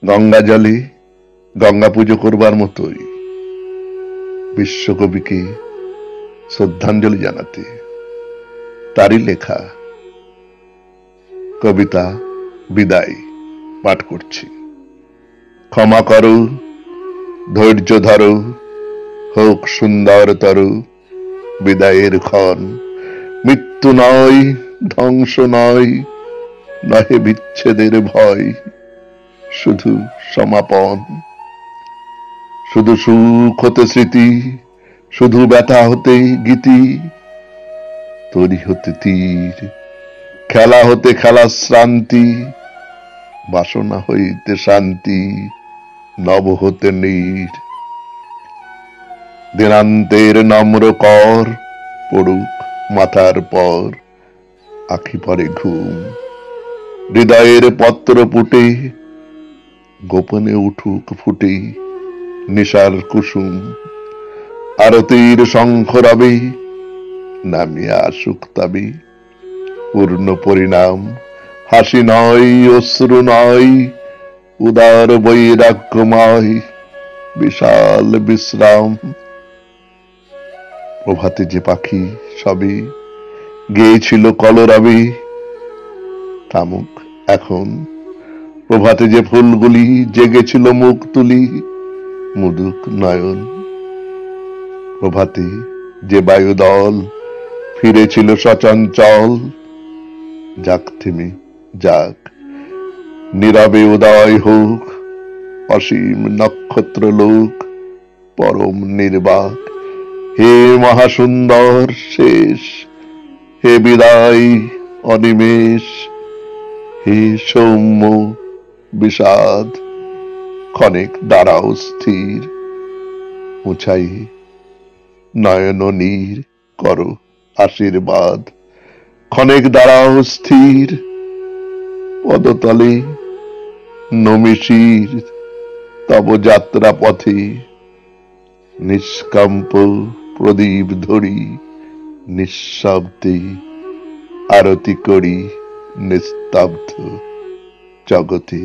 গঙ্গা জলে গঙ্গা পুজো করবার মতোই বিশ্বকবিকে শ্রদ্ধাঞ্জলি জানাতে তারই লেখা কবিতা বিদায় পাঠ করছি। ক্ষমা করো, ধৈর্য ধরো, হোক সুন্দরতর বিদায়ের ক্ষণ। মৃত্যু নয়, ধ্বংস নয়, নহে বিচ্ছেদের ভয়, শুধু সমাপন। শুধু সুখ হতে স্মৃতি, শুধু ব্যথা হতে গীতি, তরি হতে তীর, খেলা হতে খেলার শ্রান্তি, বাসনা হইতে শান্তি, নব হতে নীর। দিনান্তের নম্র কর পড়ুক মাথার পর, আখি পরে ঘুম। হৃদয়ের পত্র পুটে গোপনে উঠুক ফুটে নিশার কুসুম। আরতির শঙ্খ রবে নামিয়া আসুক তবে পূর্ণ পরিণাম। হাসি নয়, অশ্রু নয়, উদার বৈরাগ্যময় বিশাল বিশ্রাম। প্রভাতে যে পাখি সবে গেয়েছিল কলরবে, থামুক এখন। প্রভাতে যে ফুলগুলি জেগেছিল মুখ তুলি, মুদুক নয়ন। প্রভাতে যে বায়ুদল ফিরেছিল সচঞ্চল, যাক থেমে যাক, নীরবে উদয় হোক অসীম নক্ষত্র লোক, পরম নির্বাক। হে মহাসুন্দর শেষ, হে বিদায় অনিমেষ, হে সৌম্য বিষাদ, ক্ষণিক দাঁড়াও স্থির। মুছাই নয়ন নীর করো আশীর্বাদ, ক্ষণিক দাঁড়াও স্থির। পদতলে নমিশির তব যাত্রা পথে, নিষ্কম্প প্রদীপ ধরি নিঃশব্দে আরতি করি নিস্তব্ধ জগতে।